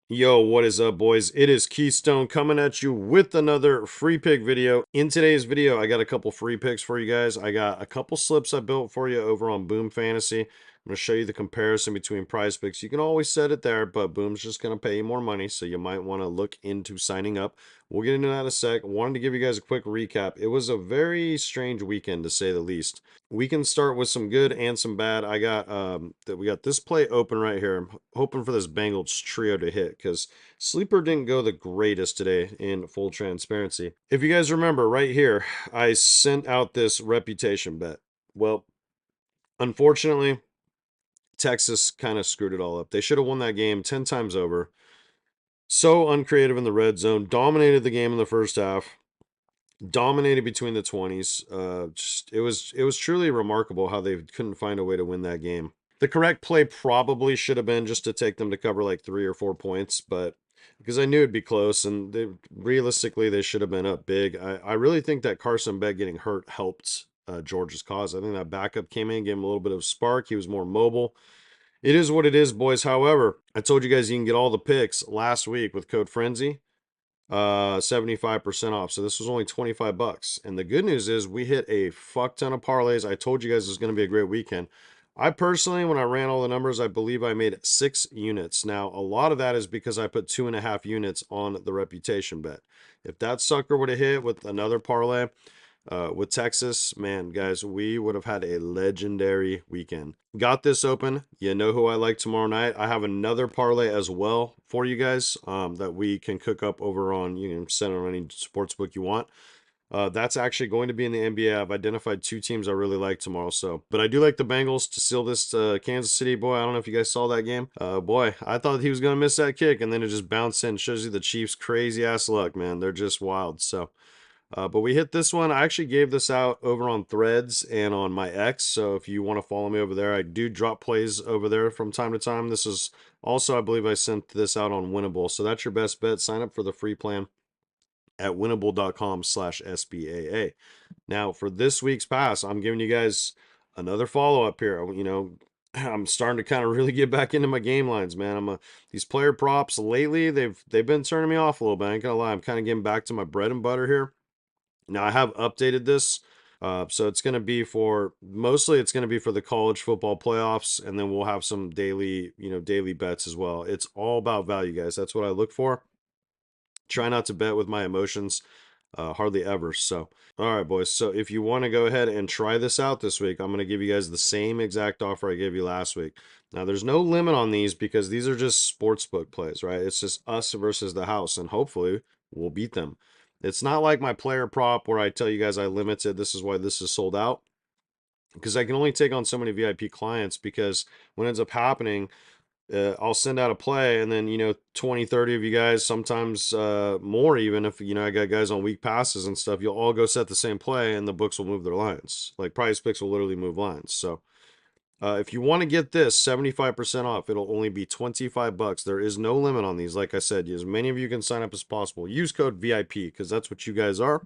Yo, what is up, boys? It is Keystone coming at you with another free pick video. In today's video, I got a couple free picks for you guys. I got a couple slips I built for you over on Boom Fantasy. I'm going to show you the comparison between prize picks. You can always set it there, but Boom's just going to pay you more money, so you might want to look into signing up. We'll get into that in a sec. Wanted to give you guys a quick recap. It was a very strange weekend, to say the least. We can start with some good and some bad. I got that we got this play open right here. I'm hoping for this Bengals trio to hit because sleeper didn't go the greatest today, in full transparency. If you guys remember right here, I sent out this reputation bet. Well, unfortunately, Texas kind of screwed it all up. They should have won that game 10 times over. So uncreative in the red zone, dominated the game in the first half, dominated between the 20s. It was truly remarkable how they couldn't find a way to win that game. The correct play probably should have been just to take them to cover like 3 or 4 points, but because I knew it'd be close, and realistically they should have been up big. I really think that Carson Beck getting hurt helped Georgia's cause. I think that backup came in, gave him a little bit of spark. He was more mobile. It is what it is, boys. However, I told you guys you can get all the picks last week with code Frenzy, 75% off. So this was only 25 bucks. And the good news is we hit a fuck ton of parlays. I told you guys it was going to be a great weekend. I personally, when I ran all the numbers, I believe I made 6 units. Now, a lot of that is because I put 2.5 units on the reputation bet. If that sucker would have hit with another parlay, with Texas, man, guys, we would have had a legendary weekend. Got this open. You know who I like tomorrow night. I have another parlay as well for you guys that we can cook up over on, you can set it on any sportsbook you want. That's actually going to be in the NBA. I've identified 2 teams I really like tomorrow. So, but I do like the Bengals to seal this Kansas City. Boy, I don't know if you guys saw that game. Boy, I thought he was going to miss that kick, and then it just bounced in. Shows you the Chiefs' crazy ass luck, man. They're just wild. So, but we hit this one. I actually gave this out over on Threads and on my X. So if you want to follow me over there, I do drop plays over there from time to time. This is also, I believe I sent this out on Winnable. So that's your best bet. Sign up for the free plan at winnable.com/SBAA. Now, for this week's pass, I'm giving you guys another follow up here. I'm starting to kind of really get back into my game lines, man. These player props lately, they've been turning me off a little bit. I ain't gonna lie. I'm kind of getting back to my bread and butter here. Now I have updated this, so it's going to be for mostly it's going to be for the college football playoffs, and then we'll have some daily bets as well. It's all about value, guys. That's what I look for. Try not to bet with my emotions, hardly ever. So, all right, boys. So if you want to go ahead and try this out this week, I'm going to give you guys the same exact offer I gave you last week. Now, there's no limit on these because these are just sportsbook plays, right? It's just us versus the house, and hopefully we'll beat them. It's not like my player prop where I tell you guys I limited. This is why this is sold out. Because I can only take on so many VIP clients, because what ends up happening, I'll send out a play, and then 20, 30 of you guys, sometimes more, even if I got guys on week passes and stuff, you'll all go set the same play and the books will move their lines. Like prize picks will literally move lines. So if you want to get this 75% off, it'll only be 25 bucks. There is no limit on these. Like I said, as many of you can sign up as possible. Use code VIP because that's what you guys are.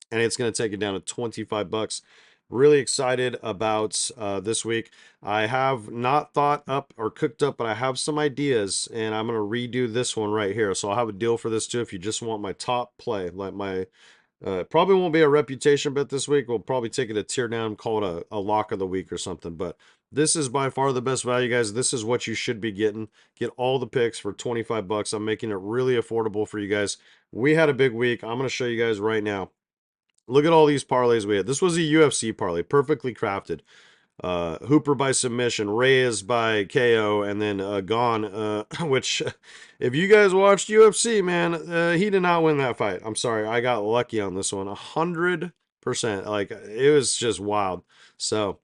And it's going to take it down to 25 bucks. Really excited about this week. I have not thought up or cooked up, but I have some ideas, and I'm going to redo this one right here. So I'll have a deal for this too if you just want my top play, like my probably won't be a reputation bet this week. We'll probably take it a tier down, call it a lock of the week or something. But this is by far the best value, guys. This is what you should be getting. Get all the picks for 25 bucks. I'm making it really affordable for you guys. We had a big week. I'm going to show you guys right now. Look at all these parlays we had. This was a UFC parlay, perfectly crafted. Hooper by submission, Reyes by KO, and then Gone, which, if you guys watched UFC, man, he did not win that fight. I'm sorry, I got lucky on this one, 100%. Like, it was just wild. So,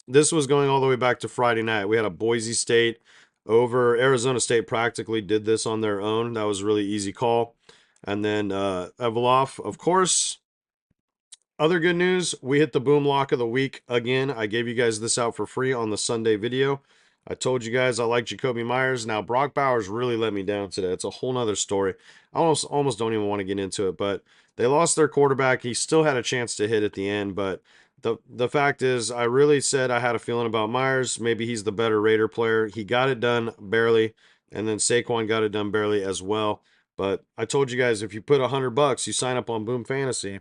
this was going all the way back to Friday night. We had a Boise State over Arizona State. Practically did this on their own. That was a really easy call. And then Evolov, of course. Other good news, we hit the boom lock of the week again. I gave you guys this out for free on the Sunday video. I told you guys I like Jacoby Myers. Now, Brock Bowers really let me down today. It's a whole nother story. I almost don't even want to get into it, but they lost their quarterback. He still had a chance to hit at the end, but the fact is, I really said I had a feeling about Myers. Maybe he's the better Raider player. He got it done barely. and then Saquon got it done barely as well. But I told you guys, if you put $100, you sign up on Boom Fantasy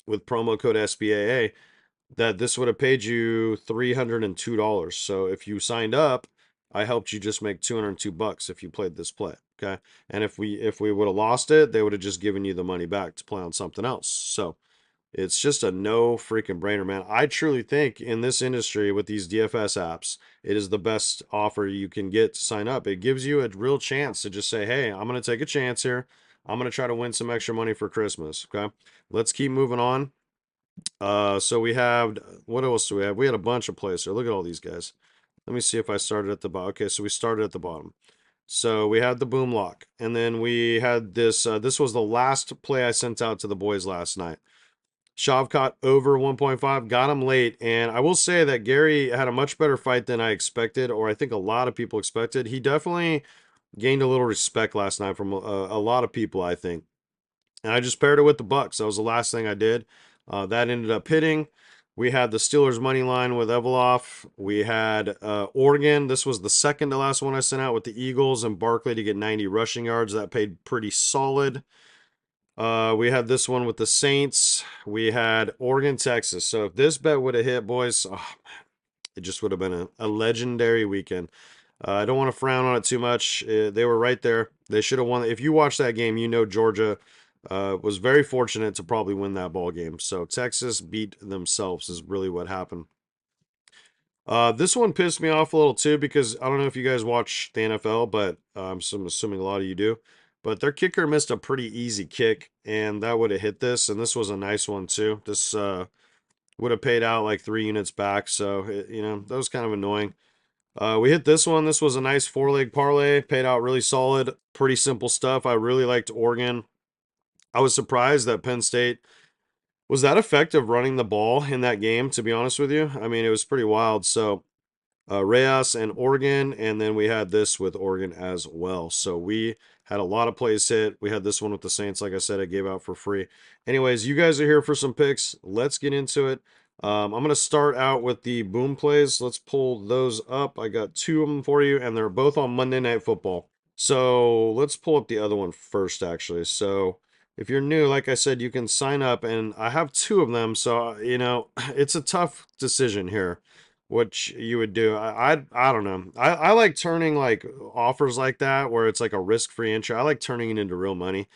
with promo code SBAA, that this would have paid you $302. So if you signed up, I helped you just make $202 if you played this play. Okay. And if we would have lost it, they would have just given you the money back to play on something else. So it's just a no freaking brainer, man. I truly think in this industry with these DFS apps, it is the best offer you can get to sign up. It gives you a real chance to just say, hey, I'm going to take a chance here. I'm going to try to win some extra money for Christmas. Okay. Let's keep moving on. So we have, what else do we have? We had a bunch of plays here. Look at all these guys. Let me see if I started at the bottom. Okay, so we started at the bottom. So we had the boom lock, and then we had this. This was the last play I sent out to the boys last night. Shavkat over 1.5, got him late, and I will say that Gary had a much better fight than I expected, or I think a lot of people expected. He definitely gained a little respect last night from a lot of people, I think. And I just paired it with the Bucks. That was the last thing I did. That ended up hitting. We had the Steelers money line with Eveloff. We had Oregon. This was the second to last one I sent out with the Eagles and Barkley to get 90 rushing yards. That paid pretty solid. We had this one with the Saints. We had Oregon, Texas. So if this bet would have hit, boys, oh, it just would have been a legendary weekend. I don't want to frown on it too much. They were right there. They should have won. If you watch that game, you know Georgia was very fortunate to probably win that ball game. So Texas beat themselves is really what happened. This one pissed me off a little too because I don't know if you guys watch the NFL, but I'm assuming a lot of you do. But their kicker missed a pretty easy kick, and that would have hit this. And this was a nice one too. This would have paid out like 3 units back. So that was kind of annoying. We hit this one. This was a nice 4-leg parlay. Paid out really solid. Pretty simple stuff. I really liked Oregon. I was surprised that Penn State was that effective running the ball in that game, to be honest with you. I mean, it was pretty wild. So Reyes and Oregon, and then we had this with Oregon as well. So we had a lot of plays hit. We had this one with the Saints, like I said, I gave out for free. Anyways, you guys are here for some picks. Let's get into it. I'm going to start out with the boom plays. Let's pull those up. I got two of them for you, and they're both on Monday Night Football. So let's pull up the other one first, actually. So if you're new, like I said, you can sign up, and I have two of them. So, it's a tough decision here what you would do. I don't know. I like turning like offers like that where it's like a risk-free entry. I like turning it into real money.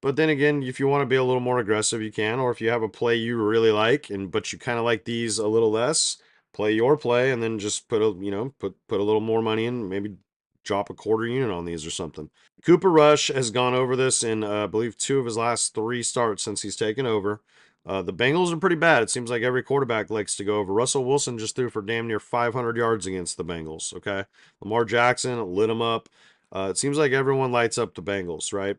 But then again, if you want to be a little more aggressive, you can. Or if you have a play you really like and but you kind of like these a little less, play your play and then just put a little more money in, maybe drop a quarter unit on these or something. Cooper Rush has gone over this in, I believe, two of his last three starts since he's taken over. The Bengals are pretty bad. It seems like every quarterback likes to go over. Russell Wilson just threw for damn near 500 yards against the Bengals. Okay, Lamar Jackson lit him up. It seems like everyone lights up the Bengals, right?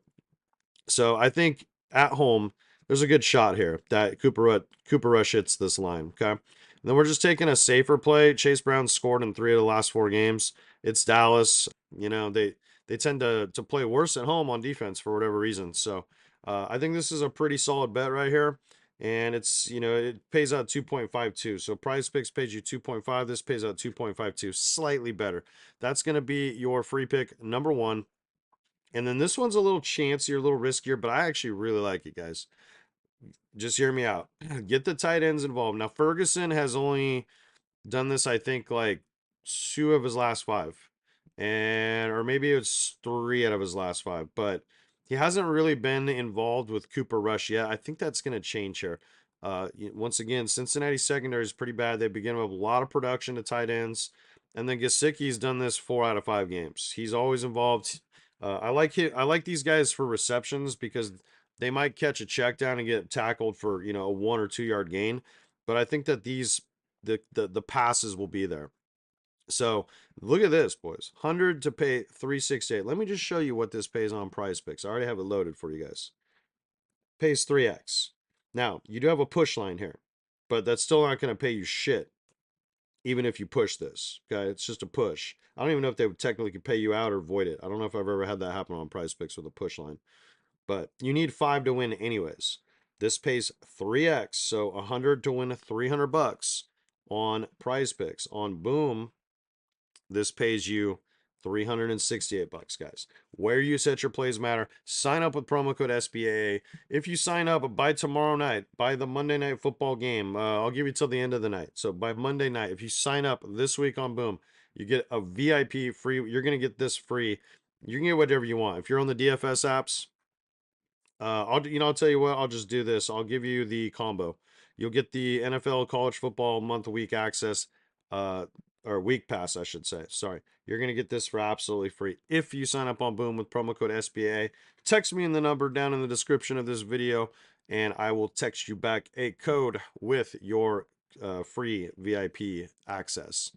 So I think at home there's a good shot here that Cooper Rush hits this line. Okay, and then we're just taking a safer play. Chase Brown scored in 3 of the last 4 games. It's Dallas. They tend to play worse at home on defense for whatever reason. So I think this is a pretty solid bet right here. And it pays out 2.52. So Prize Picks pays you 2.5. This pays out 2.52, slightly better. That's going to be your free pick number one. And then this one's a little chancier, a little riskier, but I actually really like it, guys. Just hear me out. Get the tight ends involved. Now, Ferguson has only done this, I think, like 2 of his last 5. Or maybe it's 3 out of his last 5. But he hasn't really been involved with Cooper Rush yet. I think that's going to change here. Once again, Cincinnati secondary is pretty bad. They begin with a lot of production to tight ends. And then Gesicki's done this 4 out of 5 games. He's always involved. I like these guys for receptions because they might catch a check down and get tackled for, a 1 or 2 yard gain. But I think that the passes will be there. So look at this, boys. 100 to pay 368. Let me just show you what this pays on Prize Picks. I already have it loaded for you guys. Pays 3x. Now, you do have a push line here, but that's still not going to pay you shit, even if you push this. Okay, it's just a push. I don't even know if they would technically pay you out or void it. I don't know if I've ever had that happen on Prize Picks with a push line. But you need 5 to win anyways. This pays 3x, so 100 to win $300 on Prize Picks. On Boom, this pays you $368, guys. Where you set your plays matter. Sign up with promo code SBAA. If you sign up by tomorrow night, by the Monday Night Football game, I'll give you till the end of the night. So by Monday night, if you sign up this week on Boom, you get a VIP free. You're going to get this free. You can get whatever you want. If you're on the DFS apps, I'll tell you what, I'll just do this. I'll give you the combo. You'll get the NFL college football month week access, uh, or week pass, I should say. Sorry. You're going to get this for absolutely free if you sign up on Boom with promo code SBA. Text me in the number down in the description of this video, and I will text you back a code with your free VIP access.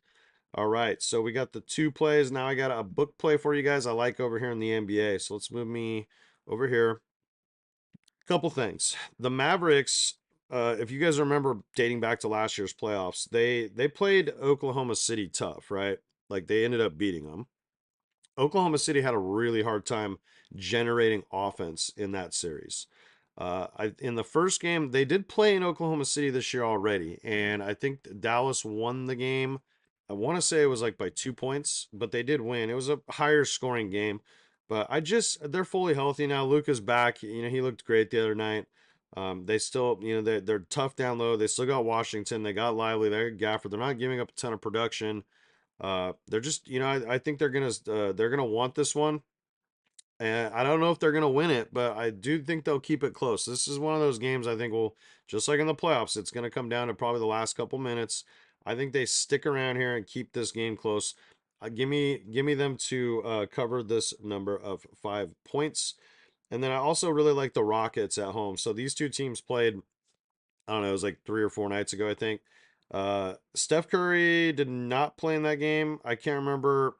All right, so we got the 2 plays. Now I got a book play for you guys I like over here in the NBA. So let's move me over here. Couple things. The Mavericks, if you guys remember dating back to last year's playoffs, they played Oklahoma City tough, right? Like they ended up beating them. Oklahoma City had a really hard time generating offense in that series. In the first game, they did play in Oklahoma City this year already, and I think Dallas won the game. I want to say it was like by 2 points, but they did win. It was a higher scoring game, but they're fully healthy now. Luka's back. He looked great the other night. They still, they're tough down low. They still got Washington. They got Lively. They got Gafford. They're not giving up a ton of production. They're just, I think they're gonna want this one. And I don't know if they're gonna win it, but I do think they'll keep it close. This is one of those games I think will, just like in the playoffs, it's gonna come down to probably the last couple minutes. I think they stick around here and keep this game close. Give me them to cover this number of 5 points. And then I also really like the Rockets at home. So these two teams played, I don't know, it was like 3 or 4 nights ago, I think. Steph Curry did not play in that game. I can't remember.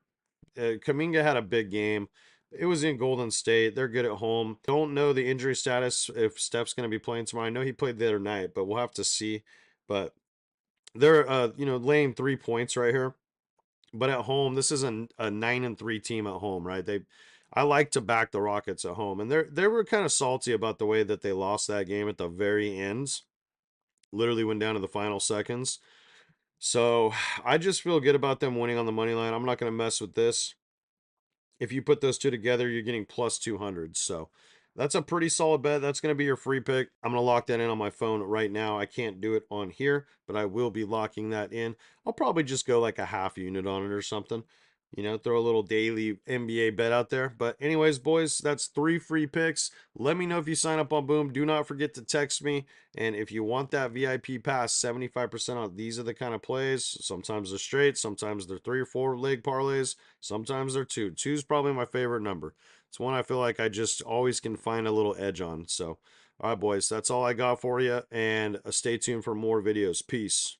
Kuminga had a big game. It was in Golden State. They're good at home. Don't know the injury status if Steph's going to be playing tomorrow. I know he played the other night, but we'll have to see. But they're laying 3 points right here. But at home, this is a 9-3 team at home, right? I like to back the Rockets at home, and they were kind of salty about the way that they lost that game at the very ends. Literally went down to the final seconds. So I just feel good about them winning on the money line. I'm not going to mess with this. If you put those two together, you're getting plus 200. So that's a pretty solid bet. That's going to be your free pick. I'm going to lock that in on my phone right now. I can't do it on here, but I will be locking that in. I'll probably just go like a half unit on it or something. Throw a little daily NBA bet out there. But anyways, boys, that's 3 free picks. Let me know if you sign up on Boom. Do not forget to text me. And if you want that VIP pass, 75% off. These are the kind of plays. Sometimes they're straight. Sometimes they're 3 or 4 leg parlays. Sometimes they're 2. 2 is probably my favorite number. It's one I feel like I just always can find a little edge on. So, all right, boys, that's all I got for you. And stay tuned for more videos. Peace.